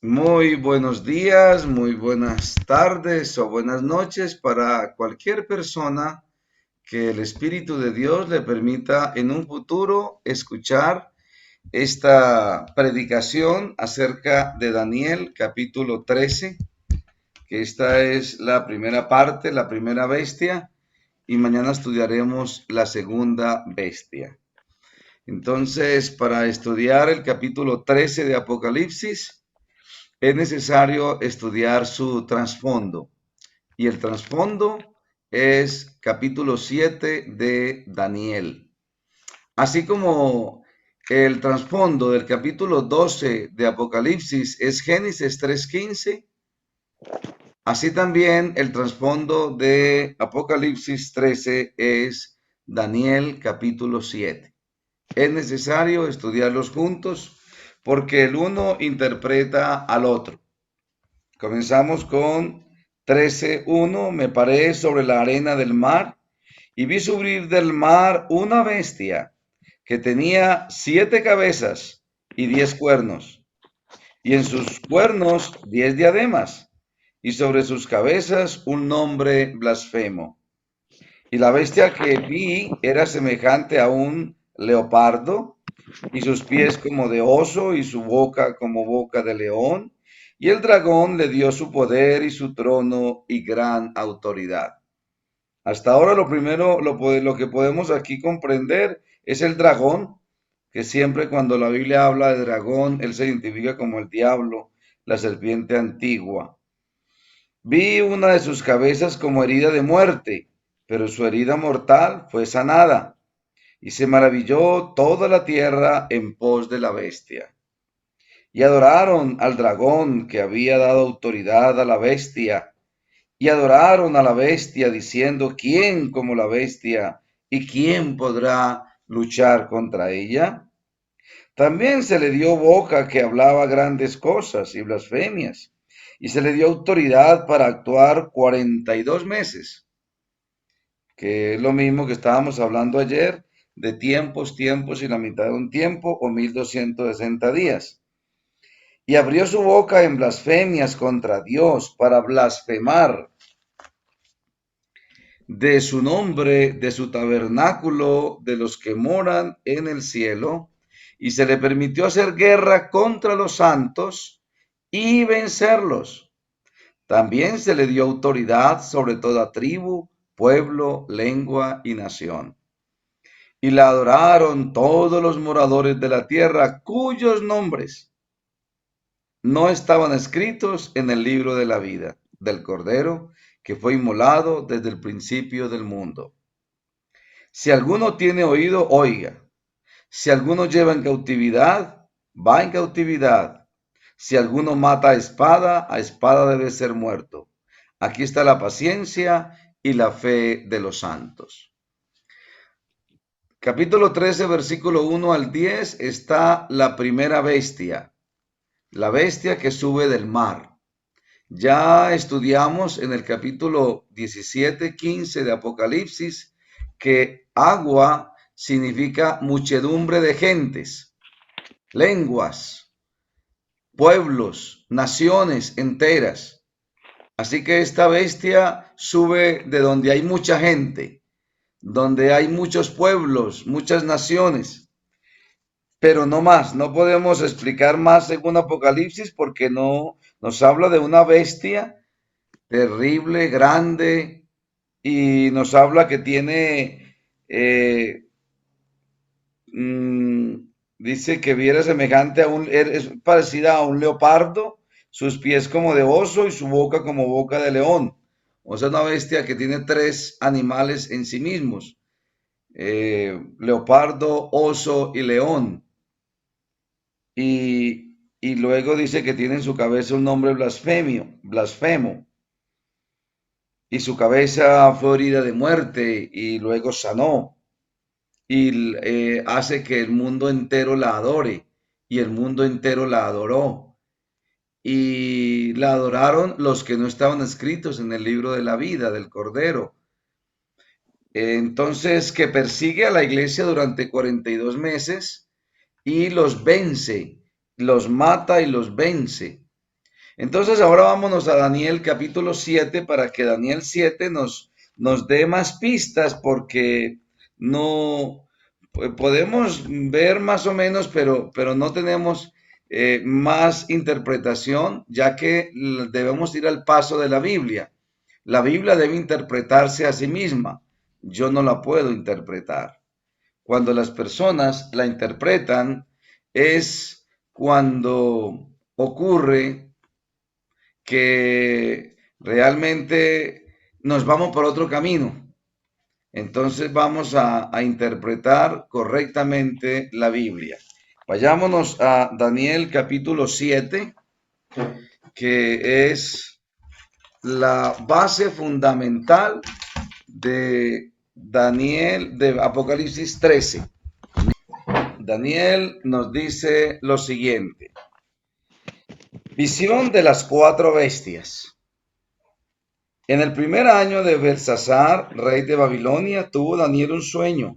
Muy buenos días, muy buenas tardes o buenas noches para cualquier persona que el Espíritu de Dios le permita en un futuro escuchar esta predicación acerca de Daniel capítulo 13, que esta es la primera parte, la primera bestia, y mañana estudiaremos la segunda bestia. Entonces, para estudiar el capítulo 13 de Apocalipsis, es necesario estudiar su trasfondo. Y el trasfondo es capítulo 7 de Daniel. Así como el trasfondo del capítulo 12 de Apocalipsis es Génesis 3:15, así también el trasfondo de Apocalipsis 13 es Daniel capítulo 7. Es necesario estudiarlos juntos porque el uno interpreta al otro. Comenzamos con 13:1. Me paré sobre la arena del mar y vi subir del mar una bestia que tenía 7 cabezas y 10 cuernos, y en sus cuernos 10 diademas, y sobre sus cabezas un nombre blasfemo. Y la bestia que vi era semejante a un leopardo, y sus pies como de oso, y su boca como boca de león. Y el dragón le dio su poder y su trono y gran autoridad. Hasta ahora lo primero, lo que podemos aquí comprender es el dragón, que siempre cuando la Biblia habla de dragón, él se identifica como el diablo, la serpiente antigua. Vi una de sus cabezas como herida de muerte, pero su herida mortal fue sanada, y se maravilló toda la tierra en pos de la bestia. Y adoraron al dragón que había dado autoridad a la bestia, y adoraron a la bestia diciendo, ¿quién como la bestia? ¿Y quién podrá luchar contra ella? También se le dio boca que hablaba grandes cosas y blasfemias, y se le dio autoridad para actuar 42 meses, que es lo mismo que estábamos hablando ayer, de tiempos, tiempos y la mitad de un tiempo, o 1260 días. Y abrió su boca en blasfemias contra Dios para blasfemar de su nombre, de su tabernáculo, de los que moran en el cielo, y se le permitió hacer guerra contra los santos y vencerlos. También se le dio autoridad sobre toda tribu, pueblo, lengua y nación. Y la adoraron todos los moradores de la tierra, cuyos nombres no estaban escritos en el libro de la vida del Cordero, que fue inmolado desde el principio del mundo. Si alguno tiene oído, oiga. Si alguno lleva en cautividad, va en cautividad. Si alguno mata a espada debe ser muerto. Aquí está la paciencia y la fe de los santos. Capítulo 13, versículo 1 al 10, está la primera bestia, la bestia que sube del mar. Ya estudiamos en el capítulo 17, 15 de Apocalipsis que agua significa muchedumbre de gentes, lenguas, pueblos, naciones enteras. Así que esta bestia sube de donde hay mucha gente, donde hay muchos pueblos, muchas naciones, pero no más, no podemos explicar más según Apocalipsis porque no nos habla de una bestia terrible, grande, y nos habla que tiene, mm, dice que viera semejante a es parecida a un leopardo, sus pies como de oso y su boca como boca de león. O sea, una bestia que tiene 3 animales en sí mismos, leopardo, oso y león. Y luego dice que tiene en su cabeza un nombre blasfemo, y su cabeza fue herida de muerte y luego sanó, y hace que el mundo entero la adore, y el mundo entero la adoró, y la adoraron los que no estaban escritos en el libro de la vida del Cordero. Entonces, que persigue a la iglesia durante 42 meses y los vence, los mata y los vence. Entonces ahora vámonos a Daniel capítulo 7 para que Daniel 7 nos dé más pistas porque no podemos ver más o menos, pero no tenemos más interpretación, ya que debemos ir al paso de la Biblia. La Biblia debe interpretarse a sí misma. Yo no la puedo interpretar. Cuando las personas la interpretan es cuando ocurre que realmente nos vamos por otro camino. Entonces vamos a interpretar correctamente la Biblia. Vayámonos a Daniel capítulo 7, que es la base fundamental de Daniel, de Apocalipsis 13. Daniel nos dice lo siguiente. Visión de las cuatro bestias. En el primer año de Belsasar, rey de Babilonia, tuvo Daniel un sueño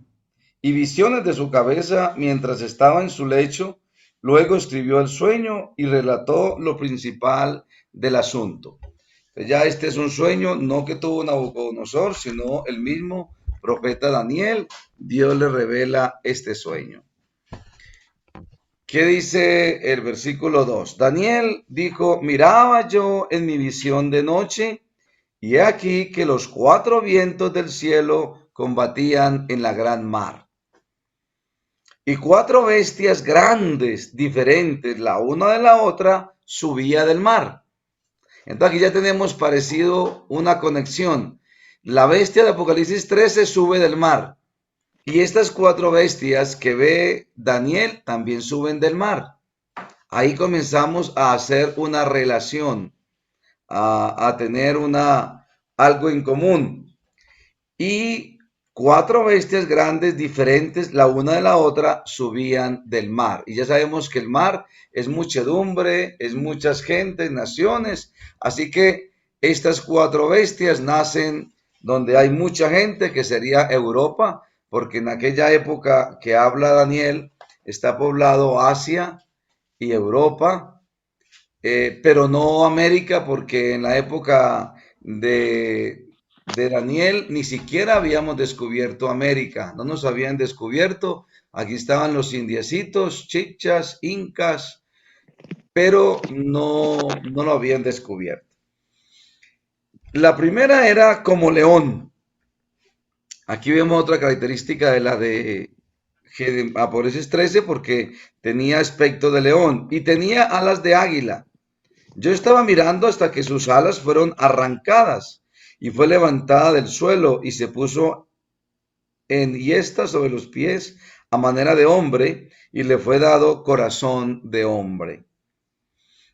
y visiones de su cabeza mientras estaba en su lecho. Luego escribió el sueño y relató lo principal del asunto. Ya este es un sueño, no que tuvo Nabucodonosor, sino el mismo profeta Daniel. Dios le revela este sueño. ¿Qué dice el versículo 2? Daniel dijo, miraba yo en mi visión de noche, y he aquí que los cuatro vientos del cielo combatían en la gran mar. Y cuatro bestias grandes, diferentes la una de la otra, subía del mar. Entonces aquí ya tenemos parecido una conexión. La bestia de Apocalipsis 13 sube del mar. Y estas cuatro bestias que ve Daniel también suben del mar. Ahí comenzamos a hacer una relación, a tener algo en común. Y cuatro bestias grandes diferentes, la una de la otra, subían del mar. Y ya sabemos que el mar es muchedumbre, es muchas gentes, naciones. Así que estas cuatro bestias nacen donde hay mucha gente, que sería Europa, porque en aquella época que habla Daniel, está poblado Asia y Europa, pero no América, porque en la época de Daniel ni siquiera habíamos descubierto América, no nos habían descubierto. Aquí estaban los indiecitos, chichas, incas, pero no lo habían descubierto. La primera era como león. Aquí vemos otra característica de la de Apocalipsis 13, porque tenía aspecto de león y tenía alas de águila. Yo estaba mirando hasta que sus alas fueron arrancadas y fue levantada del suelo y se puso enhiesta sobre los pies a manera de hombre y le fue dado corazón de hombre.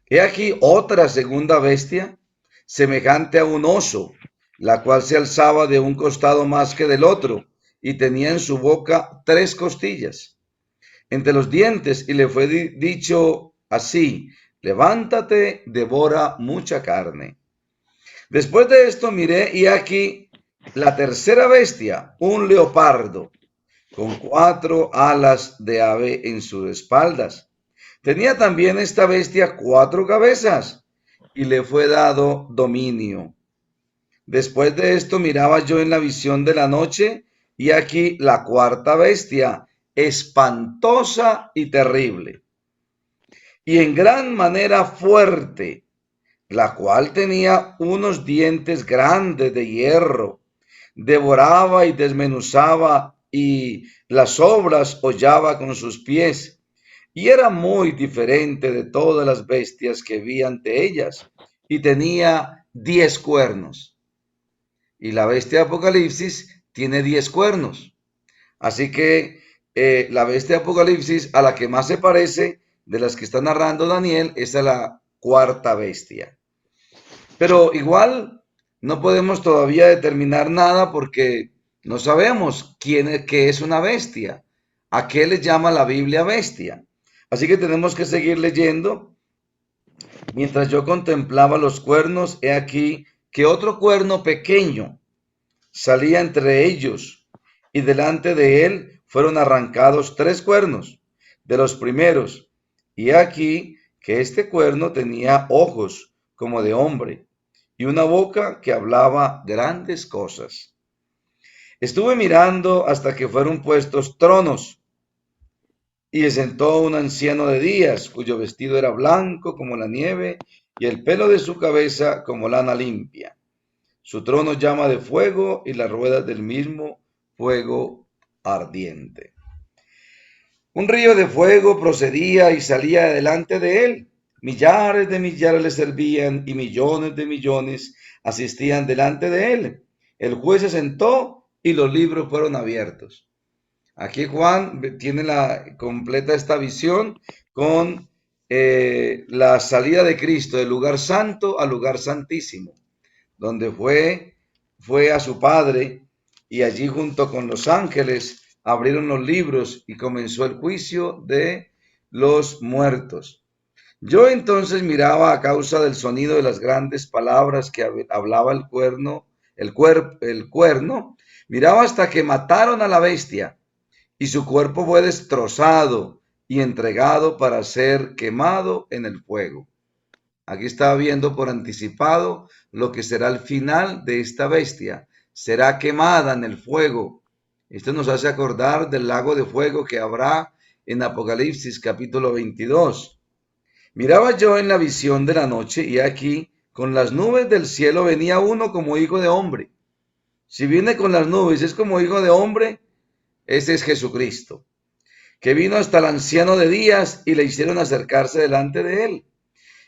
He aquí otra segunda bestia, semejante a un oso, la cual se alzaba de un costado más que del otro y tenía en su boca tres costillas entre los dientes y le fue dicho así, levántate, devora mucha carne. Después de esto miré y aquí la tercera bestia, un leopardo, con cuatro alas de ave en sus espaldas. Tenía también esta bestia cuatro cabezas y le fue dado dominio. Después de esto miraba yo en la visión de la noche y aquí la cuarta bestia, espantosa y terrible, y en gran manera fuerte, la cual tenía unos dientes grandes de hierro, devoraba y desmenuzaba y las obras hollaba con sus pies, y era muy diferente de todas las bestias que vi ante ellas, y tenía 10 cuernos. Y la bestia de Apocalipsis tiene 10 cuernos. Así que la bestia de Apocalipsis a la que más se parece de las que está narrando Daniel es a la cuarta bestia. Pero igual no podemos todavía determinar nada porque no sabemos qué es una bestia. ¿A qué le llama la Biblia bestia? Así que tenemos que seguir leyendo. Mientras yo contemplaba los cuernos, he aquí que otro cuerno pequeño salía entre ellos, y delante de él fueron arrancados tres cuernos de los primeros. Y aquí que este cuerno tenía ojos como de hombre, y una boca que hablaba grandes cosas. Estuve mirando hasta que fueron puestos tronos, y se sentó un anciano de días, cuyo vestido era blanco como la nieve, y el pelo de su cabeza como lana limpia. Su trono llama de fuego, y las ruedas del mismo fuego ardiente. Un río de fuego procedía y salía delante de él. Millares de millares le servían y millones de millones asistían delante de él. El juez se sentó y los libros fueron abiertos. Aquí Juan tiene la completa esta visión con la salida de Cristo del lugar santo al lugar santísimo, donde fue a su Padre, y allí junto con los ángeles abrieron los libros y comenzó el juicio de los muertos. Yo entonces miraba a causa del sonido de las grandes palabras que hablaba el cuerno, miraba hasta que mataron a la bestia, y su cuerpo fue destrozado y entregado para ser quemado en el fuego. Aquí está viendo por anticipado lo que será el final de esta bestia. Será quemada en el fuego. Esto nos hace acordar del lago de fuego que habrá en Apocalipsis capítulo 22. Miraba yo en la visión de la noche, y aquí con las nubes del cielo venía uno como hijo de hombre. Si viene con las nubes es como hijo de hombre, ese es Jesucristo, que vino hasta el anciano de días y le hicieron acercarse delante de él.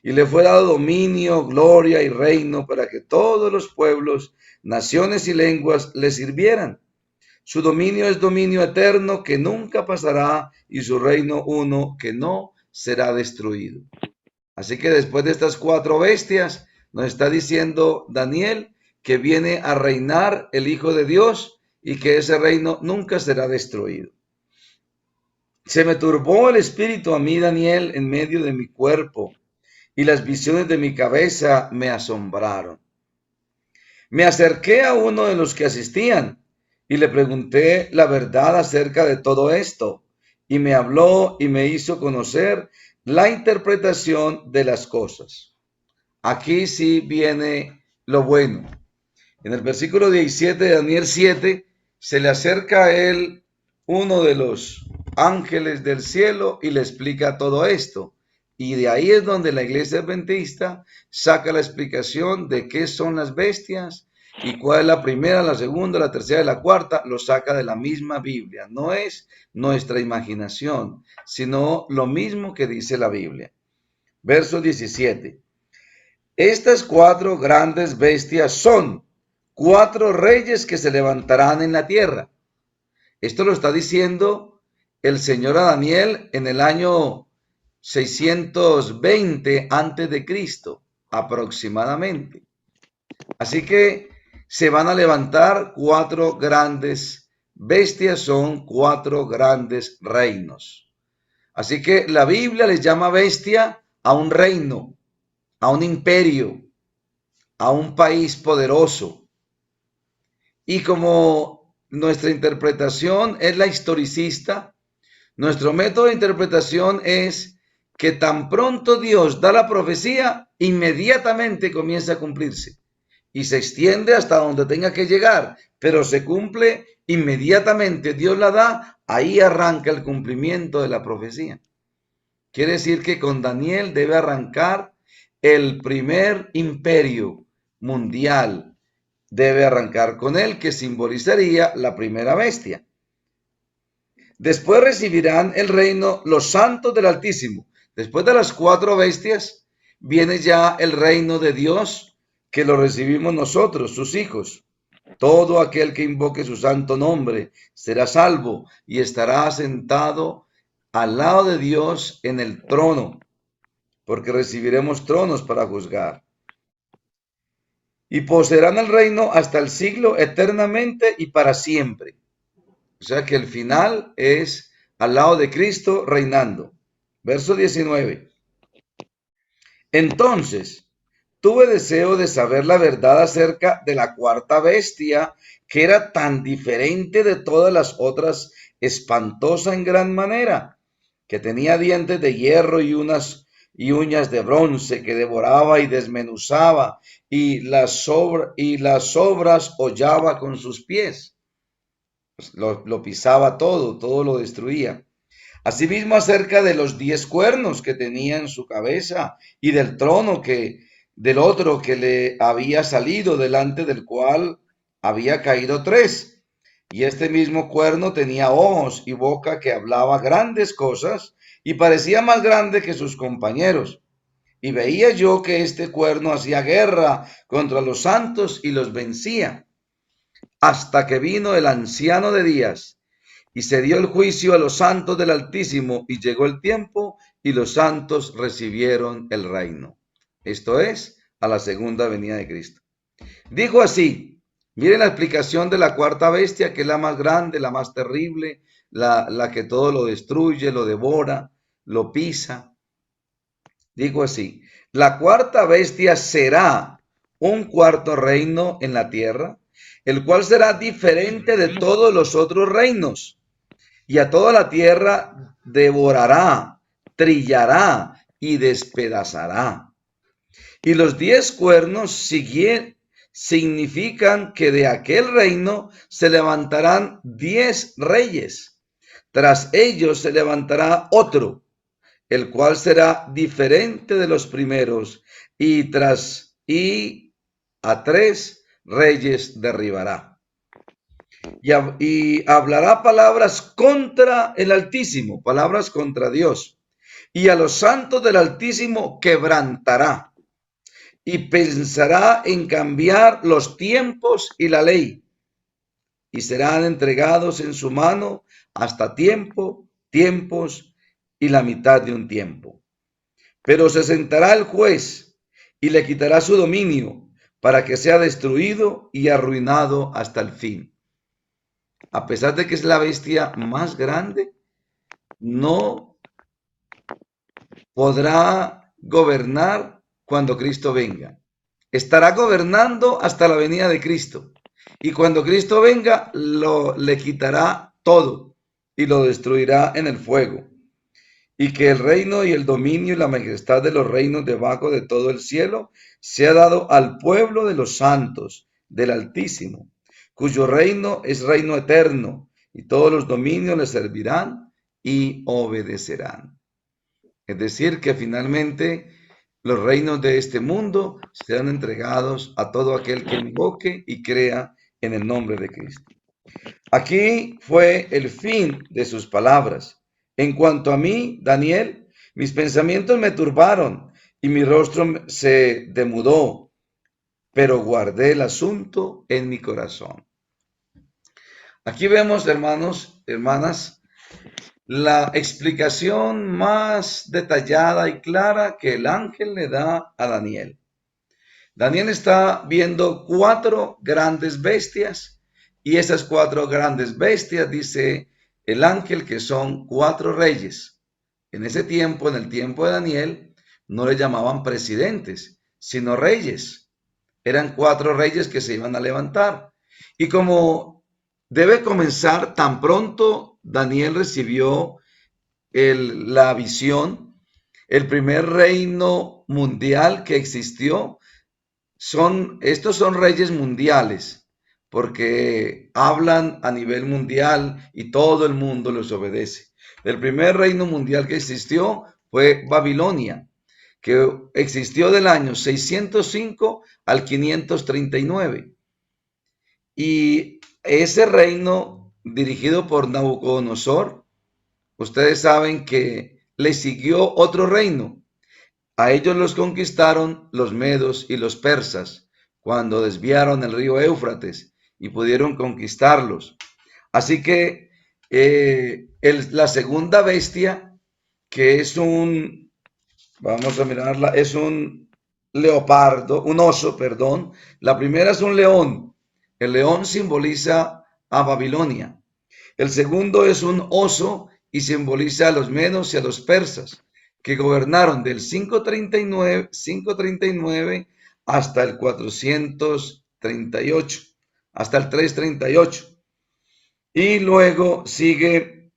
Y le fue dado dominio, gloria y reino para que todos los pueblos, naciones y lenguas le sirvieran. Su dominio es dominio eterno que nunca pasará, y su reino uno que no será destruido. Así que después de estas 4 bestias, nos está diciendo Daniel que viene a reinar el Hijo de Dios y que ese reino nunca será destruido. Se me turbó el espíritu a mí, Daniel, en medio de mi cuerpo, y las visiones de mi cabeza me asombraron. Me acerqué a uno de los que asistían y le pregunté la verdad acerca de todo esto, y me habló y me hizo conocer la interpretación de las cosas. Aquí sí viene lo bueno. En el versículo 17 de Daniel 7 se le acerca a él uno de los ángeles del cielo y le explica todo esto. Y de ahí es donde la iglesia adventista saca la explicación de qué son las bestias y cuál es la primera, la segunda, la tercera y la cuarta. Lo saca de la misma Biblia. No es nuestra imaginación, sino lo mismo que dice la Biblia. Verso 17. Estas 4 grandes bestias son 4 reyes que se levantarán en la tierra. Esto lo está diciendo el Señor a Daniel en el año 620 antes de Cristo, aproximadamente. Así que se van a levantar 4 grandes bestias, son 4 grandes reinos. Así que la Biblia les llama bestia a un reino, a un imperio, a un país poderoso. Y como nuestra interpretación es la historicista, nuestro método de interpretación es que tan pronto Dios da la profecía, inmediatamente comienza a cumplirse y se extiende hasta donde tenga que llegar, pero se cumple inmediatamente. Dios la da, ahí arranca el cumplimiento de la profecía. Quiere decir que con Daniel debe arrancar el primer imperio mundial. Debe arrancar con él, que simbolizaría la primera bestia. Después recibirán el reino los santos del Altísimo. Después de las 4 bestias, viene ya el reino de Dios, que lo recibimos nosotros, sus hijos. Todo aquel que invoque su santo nombre será salvo y estará sentado al lado de Dios en el trono, porque recibiremos tronos para juzgar. Y poseerán el reino hasta el siglo, eternamente y para siempre. O sea que el final es al lado de Cristo reinando. Verso 19. Entonces tuve deseo de saber la verdad acerca de la 4ª bestia, que era tan diferente de todas las otras, espantosa en gran manera, que tenía dientes de hierro y unas y uñas de bronce que devoraba y desmenuzaba, y las obras hollaba con sus pies. Pues lo pisaba todo, todo lo destruía. Asimismo, acerca de los 10 cuernos que tenía en su cabeza y del trono del otro que le había salido, delante del cual había caído 3. Y este mismo cuerno tenía ojos y boca que hablaba grandes cosas y parecía más grande que sus compañeros. Y veía yo que este cuerno hacía guerra contra los santos y los vencía, hasta que vino el anciano de días y se dio el juicio a los santos del Altísimo, y llegó el tiempo, y los santos recibieron el reino. Esto es, a la segunda venida de Cristo. Dijo así, miren la explicación de la cuarta bestia, que es la más grande, la más terrible, la que todo lo destruye, lo devora, lo pisa. Dijo así, la cuarta bestia será un cuarto reino en la tierra, el cual será diferente de todos los otros reinos, y a toda la tierra devorará, trillará y despedazará. Y los 10 cuernos significan que de aquel reino se levantarán 10 reyes. Tras ellos se levantará otro, el cual será diferente de los primeros, y a 3 reyes derribará. Y hablará palabras contra el Altísimo, palabras contra Dios, y a los santos del Altísimo quebrantará, y pensará en cambiar los tiempos y la ley, y serán entregados en su mano hasta tiempos y la mitad de un tiempo. Pero se sentará el juez y le quitará su dominio, para que sea destruido y arruinado hasta el fin. A pesar de que es la bestia más grande, no podrá gobernar cuando Cristo venga. Estará gobernando hasta la venida de Cristo. Y cuando Cristo venga, le quitará todo y lo destruirá en el fuego. Y que el reino y el dominio y la majestad de los reinos debajo de todo el cielo sea dado al pueblo de los santos, del Altísimo, cuyo reino es reino eterno, y todos los dominios le servirán y obedecerán. Es decir, que finalmente los reinos de este mundo serán entregados a todo aquel que invoque y crea en el nombre de Cristo. Aquí fue el fin de sus palabras. En cuanto a mí, Daniel, mis pensamientos me turbaron y mi rostro se demudó, pero guardé el asunto en mi corazón. Aquí vemos, hermanos, hermanas, la explicación más detallada y clara que el ángel le da a Daniel. Daniel está viendo 4 grandes bestias, y esas 4 grandes bestias, dice el ángel, que son 4 reyes. En ese tiempo, en el tiempo de Daniel, no le llamaban presidentes, sino reyes. Eran 4 reyes que se iban a levantar. Y como debe comenzar, tan pronto Daniel recibió la visión, el primer reino mundial que existió, estos son reyes mundiales, porque hablan a nivel mundial y todo el mundo los obedece. El primer reino mundial que existió fue Babilonia, que existió del año 605 al 539. Y ese reino, dirigido por Nabucodonosor, ustedes saben que le siguió otro reino. A ellos los conquistaron los medos y los persas cuando desviaron el río Éufrates y pudieron conquistarlos. Así que la segunda bestia, que es vamos a mirarla, es un leopardo, un oso, perdón. La primera es un león. El león simboliza a Babilonia. El segundo es un oso y simboliza a los medos y a los persas, que gobernaron del 539 hasta el 438, hasta el 338. Y luego sigue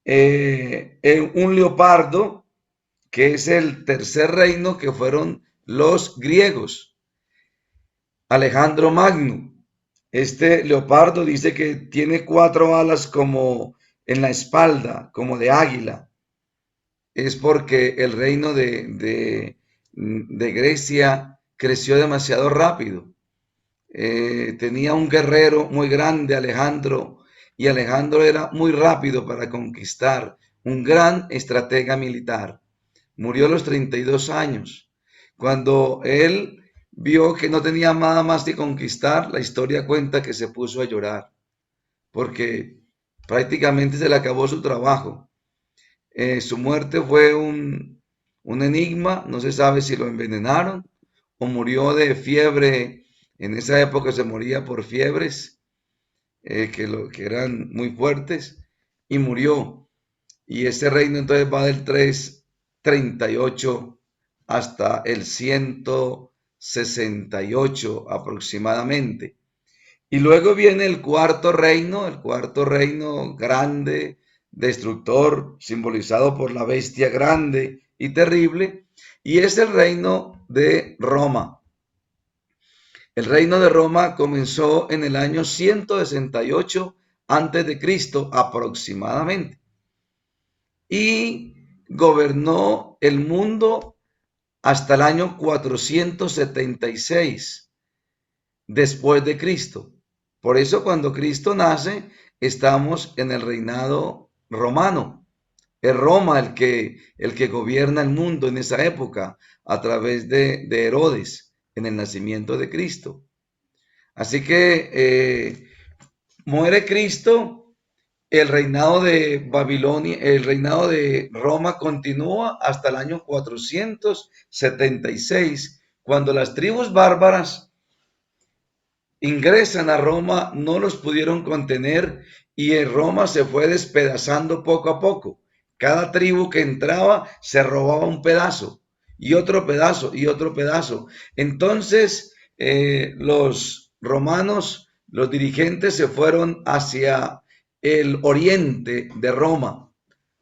un leopardo, que es el tercer reino, que fueron los griegos. Alejandro Magno. Este leopardo dice que tiene 4 alas como en la espalda, como de águila. Es porque el reino de Grecia creció demasiado rápido. Tenía un guerrero muy grande, Alejandro, y Alejandro era muy rápido para conquistar, un gran estratega militar. Murió a los 32 años. Cuando él vio que no tenía nada más que conquistar, la historia cuenta que se puso a llorar, porque prácticamente se le acabó su trabajo. Su muerte fue un enigma, no se sabe si lo envenenaron o murió de fiebre. En esa época se moría por fiebres que eran muy fuertes, y murió. Y ese reino entonces va del 338 hasta el 168 aproximadamente. Y luego viene el cuarto reino grande, destructor, simbolizado por la bestia grande y terrible, y es el reino de Roma. El reino de Roma comenzó en el año 168 antes de Cristo aproximadamente, y gobernó el mundo hasta el año 476 después de Cristo. Por eso cuando Cristo nace, estamos en el reinado romano. Es Roma el que gobierna el mundo en esa época a través de Herodes en el nacimiento de Cristo. Así que muere Cristo, el reinado de Babilonia, el reinado de Roma continúa hasta el año 476, cuando las tribus bárbaras ingresan a Roma, no los pudieron contener y en Roma se fue despedazando poco a poco. Cada tribu que entraba se robaba un pedazo y otro pedazo y otro pedazo. Entonces los romanos, los dirigentes se fueron hacia el oriente de Roma,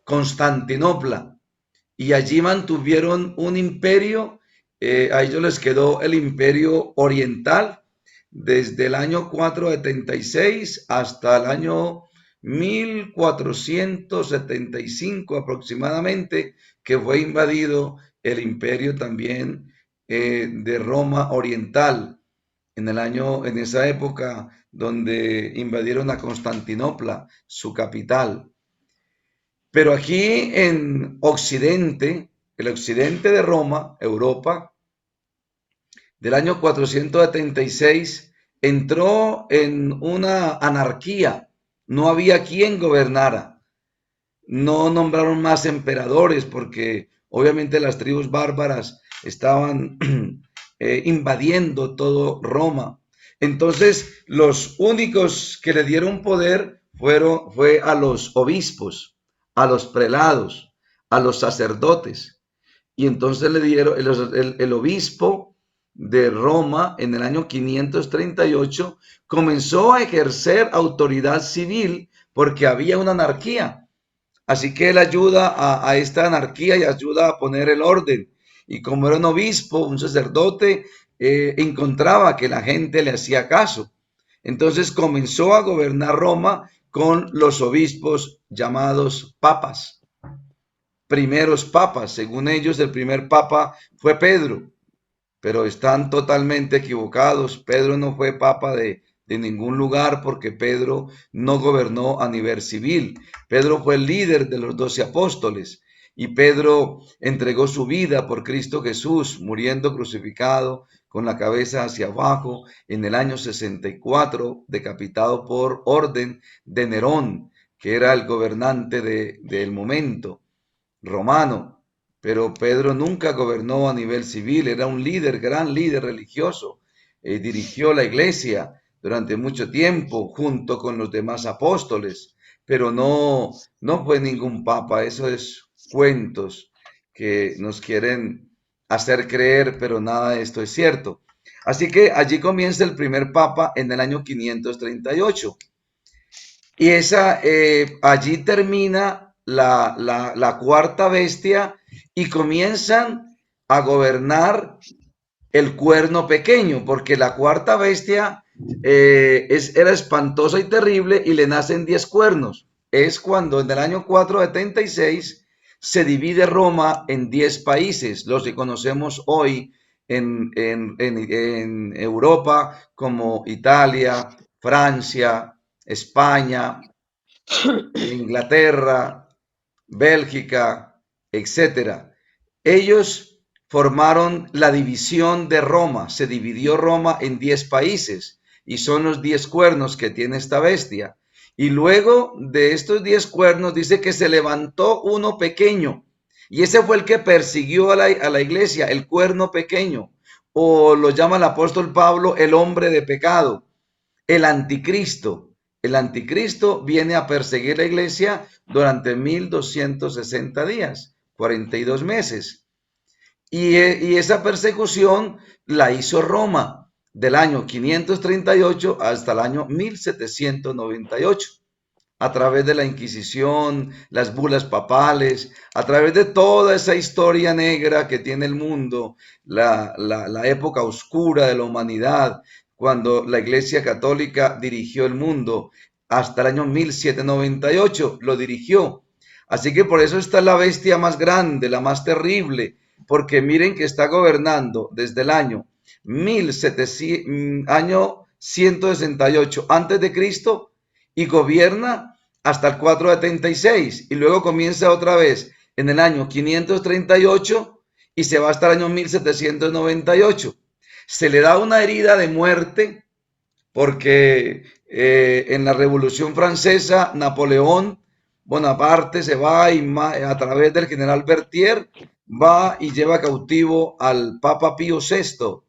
Constantinopla, y allí mantuvieron un imperio. A ellos les quedó el imperio oriental desde el año 476 hasta el año 1475 aproximadamente, que fue invadido el imperio también de Roma Oriental, en esa época donde invadieron a Constantinopla, su capital. Pero aquí en Occidente, el occidente de Roma, Europa, del año 476, entró en una anarquía. No había quien gobernara. No nombraron más emperadores porque obviamente las tribus bárbaras estaban invadiendo todo Roma. Entonces, los únicos que le dieron poder fue a los obispos, a los prelados, a los sacerdotes. Y entonces le dieron el obispo de Roma en el año 538 comenzó a ejercer autoridad civil porque había una anarquía. Así que él ayuda a esta anarquía y ayuda a poner el orden. Y como era un obispo, un sacerdote, encontraba que la gente le hacía caso. Entonces comenzó a gobernar Roma con los obispos llamados papas. Primeros papas. Según ellos, el primer papa fue Pedro, pero están totalmente equivocados. Pedro no fue papa de ningún lugar porque Pedro no gobernó a nivel civil. Pedro fue el líder de los 12 apóstoles y Pedro entregó su vida por Cristo Jesús, muriendo crucificado con la cabeza hacia abajo en el año 64, decapitado por orden de Nerón, que era el gobernante del momento romano. Pero Pedro nunca gobernó a nivel civil, era un líder, gran líder religioso. Dirigió la iglesia durante mucho tiempo junto con los demás apóstoles, pero no fue ningún papa. Eso es cuentos que nos quieren hacer creer, pero nada de esto es cierto. Así que allí comienza el primer papa en el año 538. Y allí termina la cuarta bestia, y comienzan a gobernar el cuerno pequeño, porque la cuarta bestia era espantosa y terrible y le nacen 10 cuernos. Es cuando en el año 476 se divide Roma en 10 países, los que conocemos hoy en Europa como Italia, Francia, España, Inglaterra, Bélgica, etcétera. Ellos formaron la división de Roma. Se dividió Roma en 10 países y son los 10 cuernos que tiene esta bestia. Y luego de estos 10 cuernos dice que se levantó uno pequeño y ese fue el que persiguió a la iglesia, el cuerno pequeño, o lo llama el apóstol Pablo el hombre de pecado, el anticristo. El anticristo viene a perseguir la iglesia durante 1260 días, 42 meses. Y esa persecución la hizo Roma del año 538 hasta el año 1798, a través de la Inquisición, las bulas papales, a través de toda esa historia negra que tiene el mundo, la época oscura de la humanidad, cuando la Iglesia Católica dirigió el mundo, hasta el año 1798 lo dirigió. Así que por eso está la bestia más grande, la más terrible, porque miren que está gobernando desde el año 1700, año 168 antes de Cristo, y gobierna hasta el 476 y luego comienza otra vez en el año 538 y se va hasta el año 1798. Se le da una herida de muerte porque en la Revolución Francesa Napoleón Bonaparte se va y a través del general Berthier va y lleva cautivo al Papa Pío VI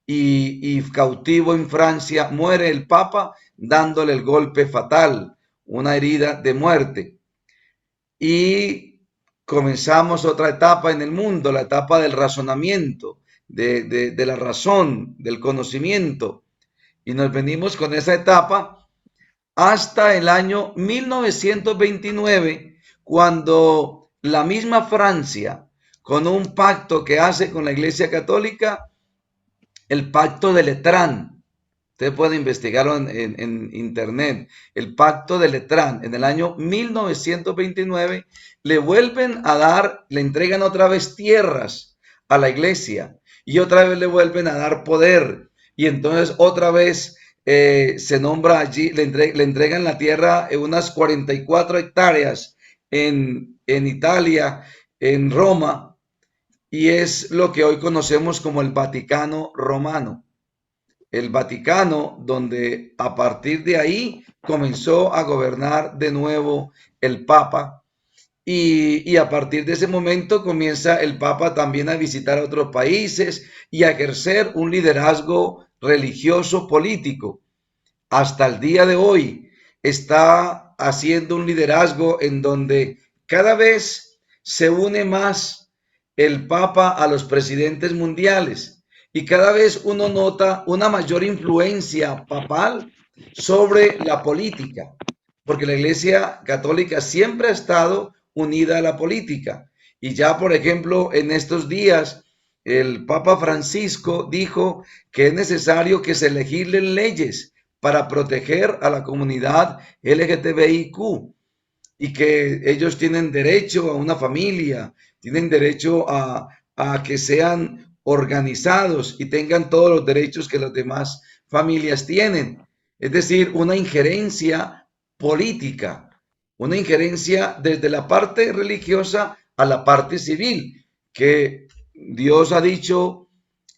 y cautivo en Francia muere el Papa dándole el golpe fatal, una herida de muerte. Y comenzamos otra etapa en el mundo, la etapa del razonamiento, de la razón, del conocimiento. Y nos venimos con esa etapa hasta el año 1929, cuando la misma Francia, con un pacto que hace con la Iglesia Católica, el pacto de Letrán. Usted puede investigarlo en internet. El pacto de Letrán. En el año 1929 le vuelven a dar, le entregan otra vez tierras a la iglesia y otra vez le vuelven a dar poder. Y entonces otra vez se nombra allí, le entregan la tierra en unas 44 hectáreas en Italia, en Roma, y es lo que hoy conocemos como el Vaticano Romano. El Vaticano, donde a partir de ahí comenzó a gobernar de nuevo el Papa, y a partir de ese momento comienza el Papa también a visitar otros países y a ejercer un liderazgo religioso político. Hasta el día de hoy está haciendo un liderazgo en donde cada vez se une más el Papa a los presidentes mundiales y cada vez uno nota una mayor influencia papal sobre la política, porque la Iglesia Católica siempre ha estado unida a la política. Y ya, por ejemplo, en estos días, el Papa Francisco dijo que es necesario que se legislen leyes para proteger a la comunidad LGTBIQ y que ellos tienen derecho a una familia, tienen derecho a que sean organizados y tengan todos los derechos que las demás familias tienen. Es decir, una injerencia política, una injerencia desde la parte religiosa a la parte civil, que Dios ha dicho,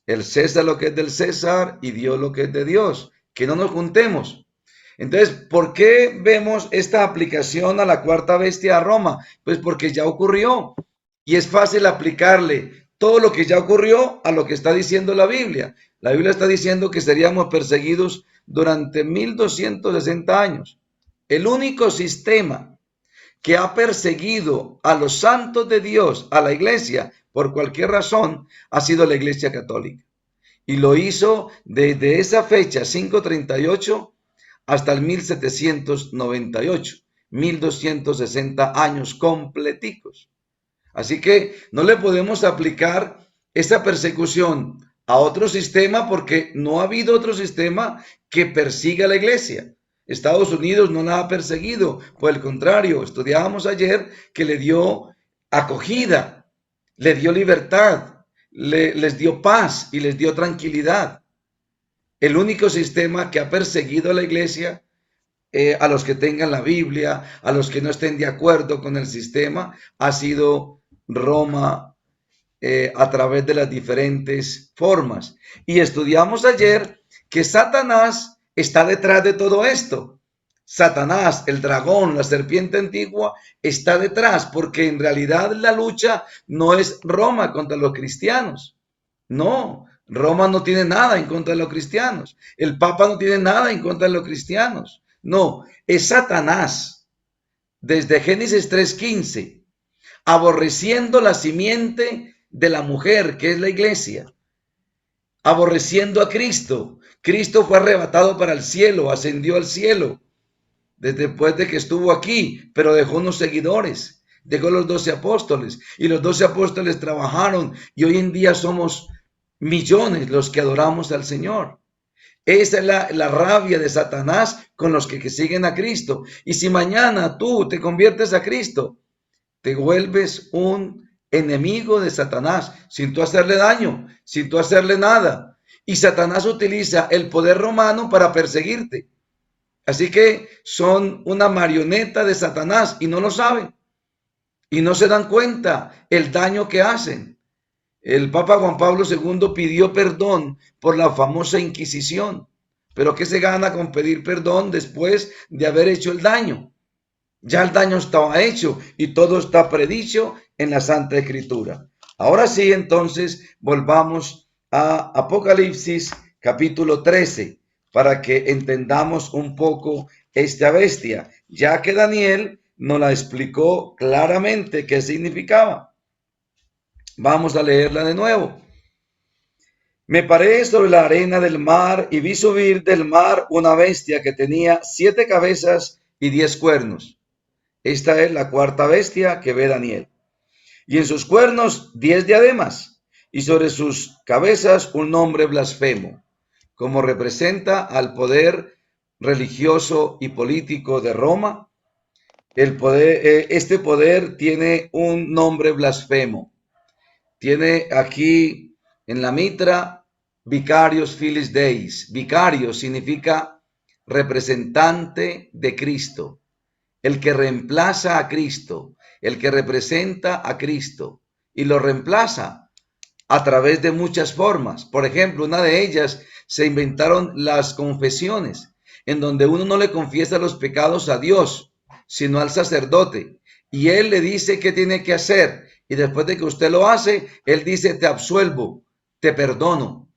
el César lo que es del César y Dios lo que es de Dios, que no nos juntemos. Entonces, ¿por qué vemos esta aplicación a la cuarta bestia a Roma? Pues porque ya ocurrió y es fácil aplicarle todo lo que ya ocurrió a lo que está diciendo la Biblia. La Biblia está diciendo que seríamos perseguidos durante 1260 años. El único sistema que ha perseguido a los santos de Dios, a la iglesia, por cualquier razón, ha sido la Iglesia Católica. Y lo hizo desde esa fecha, 538, hasta el 1798, 1260 años completicos. Así que no le podemos aplicar esa persecución a otro sistema porque no ha habido otro sistema que persiga a la iglesia. Estados Unidos no la ha perseguido, por el contrario, estudiábamos ayer que le dio acogida, le dio libertad, les dio paz y les dio tranquilidad. El único sistema que ha perseguido a la iglesia, a los que tengan la Biblia, a los que no estén de acuerdo con el sistema, ha sido Roma, a través de las diferentes formas. Y estudiamos ayer que Satanás está detrás de todo esto. Satanás, el dragón, la serpiente antigua, está detrás, porque en realidad la lucha no es Roma contra los cristianos. No, Roma no tiene nada en contra de los cristianos. El Papa no tiene nada en contra de los cristianos. No, es Satanás. Desde Génesis 3:15, aborreciendo la simiente de la mujer, que es la iglesia, aborreciendo a Cristo. Cristo fue arrebatado para el cielo, ascendió al cielo, después de que estuvo aquí, pero dejó unos seguidores, dejó los 12 apóstoles, y los 12 apóstoles trabajaron, y hoy en día somos millones los que adoramos al Señor. Esa es la rabia de Satanás con los que siguen a Cristo. Y si mañana tú te conviertes a Cristo, te vuelves un enemigo de Satanás, sin tú hacerle daño, sin tú hacerle nada. Y Satanás utiliza el poder romano para perseguirte. Así que son una marioneta de Satanás y no lo saben. Y no se dan cuenta el daño que hacen. El Papa Juan Pablo II pidió perdón por la famosa Inquisición. Pero ¿qué se gana con pedir perdón después de haber hecho el daño? Ya el daño estaba hecho y todo está predicho en la Santa Escritura. Ahora sí, entonces, volvamos a Apocalipsis capítulo 13 para que entendamos un poco esta bestia, ya que Daniel nos la explicó claramente qué significaba. Vamos a leerla de nuevo. Me paré sobre la arena del mar y vi subir del mar una bestia que tenía 7 cabezas y 10 cuernos. Esta es la cuarta bestia que ve Daniel. Y en sus cuernos 10 diademas, y sobre sus cabezas un nombre blasfemo, como representa al poder religioso y político de Roma. Este poder tiene un nombre blasfemo. Tiene aquí en la mitra Vicarius Filis Deis. Vicario significa representante de Cristo, el que reemplaza a Cristo, el que representa a Cristo, y lo reemplaza a través de muchas formas. Por ejemplo, una de ellas se inventaron las confesiones, en donde uno no le confiesa los pecados a Dios, sino al sacerdote, y él le dice qué tiene que hacer, y después de que usted lo hace, él dice: te absuelvo, te perdono.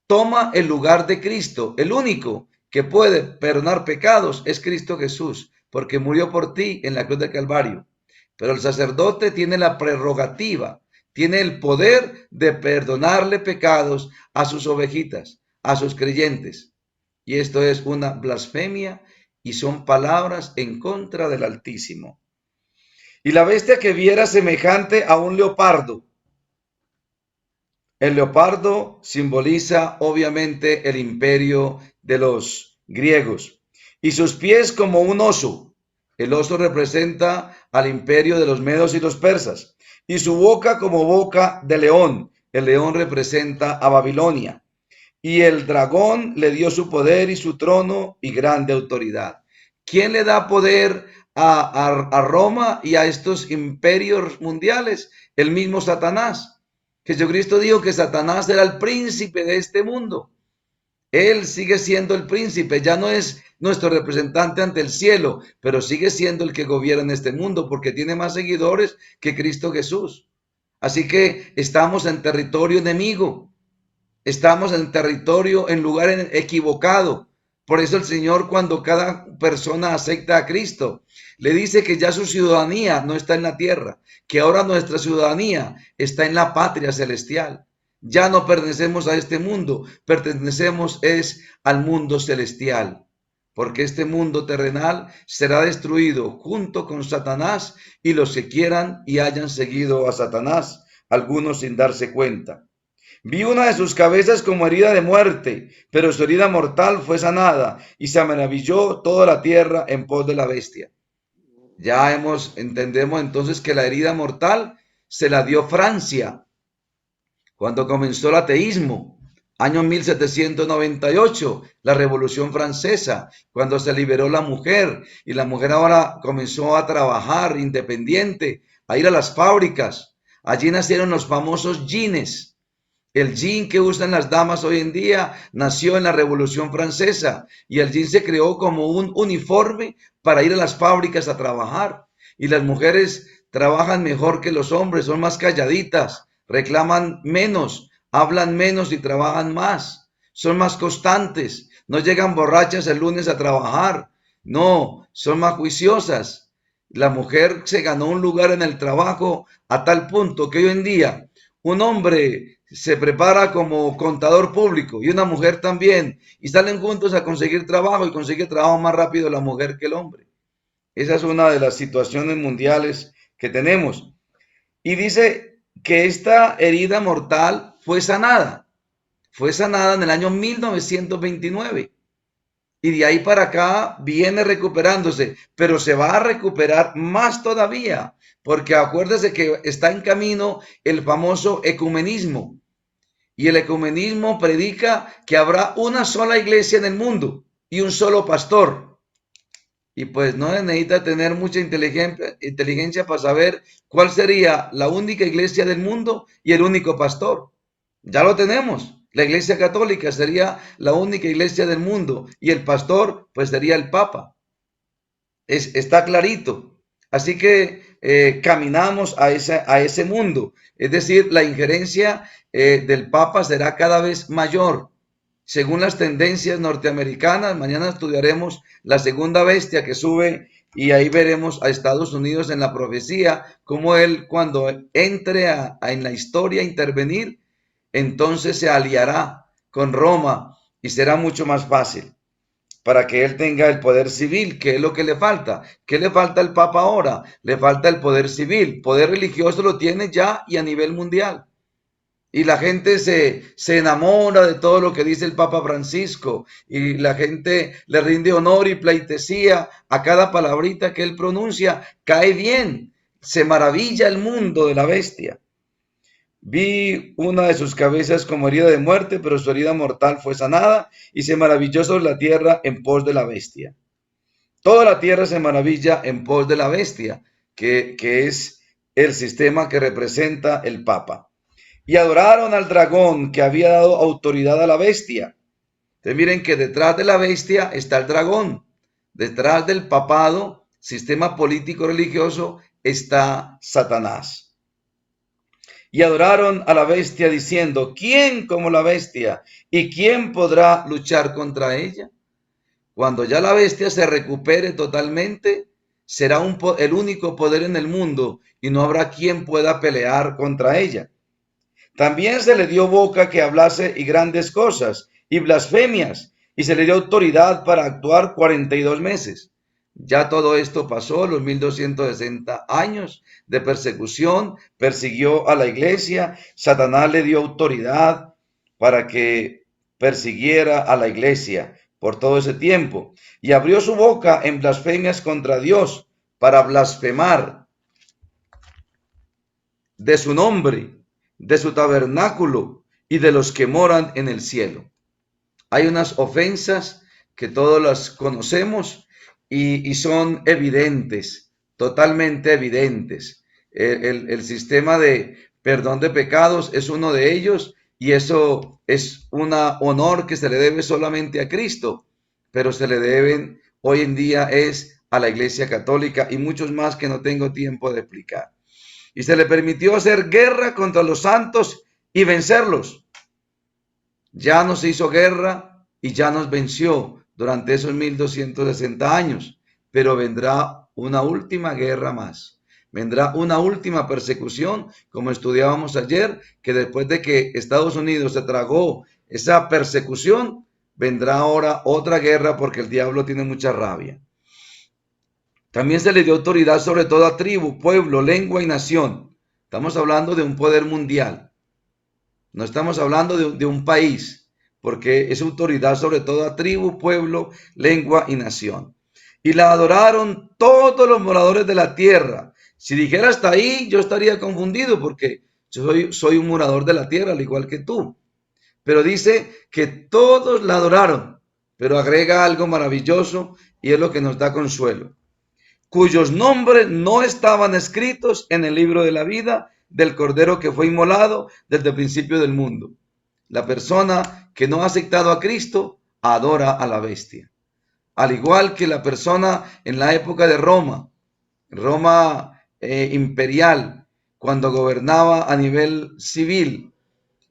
Toma el lugar de Cristo. El único que puede perdonar pecados es Cristo Jesús, porque murió por ti en la cruz del Calvario. Pero el sacerdote tiene la prerrogativa, tiene el poder de perdonarle pecados a sus ovejitas, a sus creyentes. Y esto es una blasfemia y son palabras en contra del Altísimo. Y la bestia que viera semejante a un leopardo. El leopardo simboliza obviamente el imperio de los griegos. Y sus pies como un oso. El oso representa al imperio de los medos y los persas. Y su boca como boca de león. El león representa a Babilonia. Y el dragón le dio su poder y su trono y grande autoridad. ¿Quién le da poder a Roma y a estos imperios mundiales? El mismo Satanás. Jesucristo dijo que Satanás era el príncipe de este mundo. Él sigue siendo el príncipe, ya no es nuestro representante ante el cielo, pero sigue siendo el que gobierna en este mundo porque tiene más seguidores que Cristo Jesús. Así que estamos en territorio enemigo, estamos en territorio, en lugar equivocado. Por eso el Señor, cuando cada persona acepta a Cristo, le dice que ya su ciudadanía no está en la tierra, que ahora nuestra ciudadanía está en la patria celestial. Ya no pertenecemos a este mundo, pertenecemos es al mundo celestial. porque este mundo terrenal será destruido junto con Satanás y los que quieran y hayan seguido a Satanás, algunos sin darse cuenta. Vi una de sus cabezas como herida de muerte, pero su herida mortal fue sanada, y se maravilló toda la tierra en pos de la bestia. Entendemos entonces que la herida mortal se la dio Francia cuando comenzó el ateísmo. Año 1798, la Revolución Francesa, cuando se liberó la mujer y la mujer ahora comenzó a trabajar independiente, a ir a las fábricas. Allí nacieron los famosos jeans. El jean que usan las damas hoy en día nació en la Revolución Francesa y el jean se creó como un uniforme para ir a las fábricas a trabajar. Y las mujeres trabajan mejor que los hombres, son más calladitas, reclaman menos, hablan menos y trabajan más. Son más constantes, no llegan borrachas el lunes a trabajar, no, son más juiciosas. La mujer se ganó un lugar en el trabajo a tal punto que hoy en día un hombre se prepara como contador público y una mujer también, y salen juntos a conseguir trabajo y consigue trabajo más rápido la mujer que el hombre. Esa es una de las situaciones mundiales que tenemos. Y dice que esta herida mortal fue sanada en el año 1929. Y de ahí para acá viene recuperándose, pero se va a recuperar más todavía, porque acuérdese que está en camino el famoso ecumenismo. Y el ecumenismo predica que habrá una sola iglesia en el mundo y un solo pastor. Y pues no necesita tener mucha inteligencia para saber cuál sería la única iglesia del mundo y el único pastor. Ya lo tenemos. La iglesia católica sería la única iglesia del mundo y el pastor pues sería el papa. Está clarito. Así que caminamos a ese mundo. Es decir, la injerencia del papa será cada vez mayor. Según las tendencias norteamericanas, mañana estudiaremos la segunda bestia que sube y ahí veremos a Estados Unidos en la profecía, como él cuando entre en la historia a intervenir, entonces se aliará con Roma y será mucho más fácil para que él tenga el poder civil, que es lo que le falta. ¿Qué le falta al Papa ahora? Le falta el poder civil. Poder religioso lo tiene ya y a nivel mundial. Y la gente se enamora de todo lo que dice el Papa Francisco y la gente le rinde honor y pleitesía a cada palabrita que él pronuncia. Cae bien, se maravilla el mundo de la bestia. Vi una de sus cabezas como herida de muerte, pero su herida mortal fue sanada y se maravilló sobre la tierra en pos de la bestia. Toda la tierra se maravilla en pos de la bestia, que es el sistema que representa el Papa. Y adoraron al dragón que había dado autoridad a la bestia. Entonces miren que detrás de la bestia está el dragón. Detrás del papado, sistema político religioso, está Satanás. Y adoraron a la bestia diciendo, ¿quién como la bestia? ¿Y quién podrá luchar contra ella? Cuando ya la bestia se recupere totalmente, será el único poder en el mundo y no habrá quien pueda pelear contra ella. También se le dio boca que hablase y grandes cosas y blasfemias, y se le dio autoridad para actuar 42 meses. Ya todo esto pasó, los 1260 años de persecución, persiguió a la iglesia, Satanás le dio autoridad para que persiguiera a la iglesia por todo ese tiempo, y abrió su boca en blasfemias contra Dios para blasfemar de su nombre, de su tabernáculo y de los que moran en el cielo. Hay unas ofensas que todos las conocemos y son evidentes, totalmente evidentes. El sistema de perdón de pecados es uno de ellos y eso es un honor que se le debe solamente a Cristo, pero se le deben hoy en día es a la Iglesia Católica y muchos más que no tengo tiempo de explicar. Y se le permitió hacer guerra contra los santos y vencerlos. Ya nos hizo guerra y ya nos venció durante esos 1260 años, pero vendrá una última guerra más. Vendrá una última persecución, como estudiábamos ayer, que después de que Estados Unidos se tragó esa persecución, vendrá ahora otra guerra porque el diablo tiene mucha rabia. También se le dio autoridad sobre toda tribu, pueblo, lengua y nación. Estamos hablando de un poder mundial. No estamos hablando de un país, porque es autoridad sobre toda tribu, pueblo, lengua y nación. Y la adoraron todos los moradores de la tierra. Si dijera hasta ahí, yo estaría confundido, porque yo soy un morador de la tierra, al igual que tú. Pero dice que todos la adoraron, pero agrega algo maravilloso y es lo que nos da consuelo, cuyos nombres no estaban escritos en el libro de la vida del Cordero que fue inmolado desde el principio del mundo. La persona que no ha aceptado a Cristo adora a la bestia. Al igual que la persona en la época de Roma imperial, cuando gobernaba a nivel civil,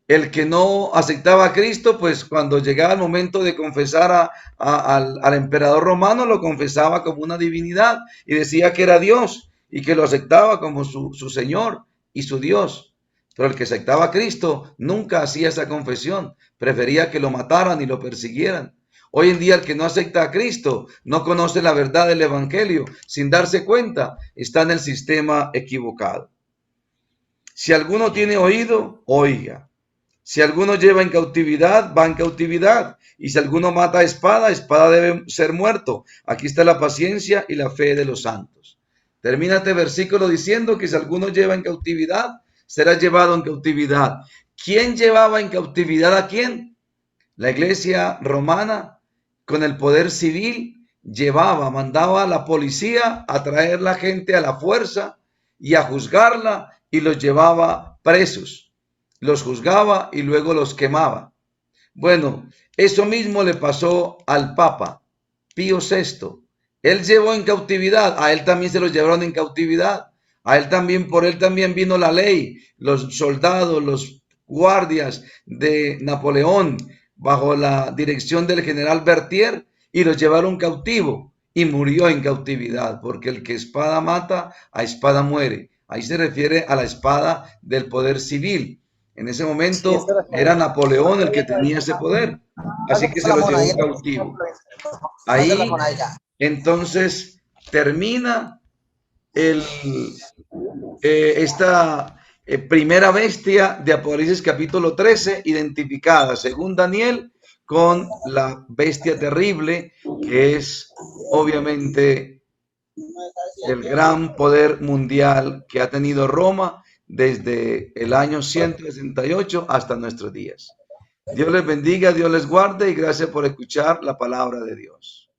el que no aceptaba a Cristo, pues cuando llegaba el momento de confesar al emperador romano, lo confesaba como una divinidad y decía que era Dios y que lo aceptaba como su Señor y su Dios. Pero el que aceptaba a Cristo nunca hacía esa confesión, prefería que lo mataran y lo persiguieran. Hoy en día el que no acepta a Cristo no conoce la verdad del Evangelio, sin darse cuenta, está en el sistema equivocado. Si alguno tiene oído, oiga. Si alguno lleva en cautividad, va en cautividad. Y si alguno mata a espada, espada debe ser muerto. Aquí está la paciencia y la fe de los santos. Termina este versículo diciendo que si alguno lleva en cautividad, será llevado en cautividad. ¿Quién llevaba en cautividad a quién? La iglesia romana, con el poder civil, mandaba a la policía a traer la gente a la fuerza y a juzgarla y los llevaba presos. Los juzgaba y luego los quemaba. Bueno, eso mismo le pasó al Papa Pío VI. Él llevó en cautividad, a él también se los llevaron en cautividad. A él también, por él también vino la ley, los soldados, los guardias de Napoleón, bajo la dirección del general Berthier, y los llevaron cautivo y murió en cautividad, porque el que espada mata, a espada muere. Ahí se refiere a la espada del poder civil. En ese momento era Napoleón el que tenía ese poder, así que se lo llevó cautivo. Ahí entonces termina el, esta primera bestia de Apocalipsis capítulo 13, identificada según Daniel con la bestia terrible, que es obviamente el gran poder mundial que ha tenido Roma desde el año 168 hasta nuestros días. Dios les bendiga, Dios les guarde y gracias por escuchar la palabra de Dios.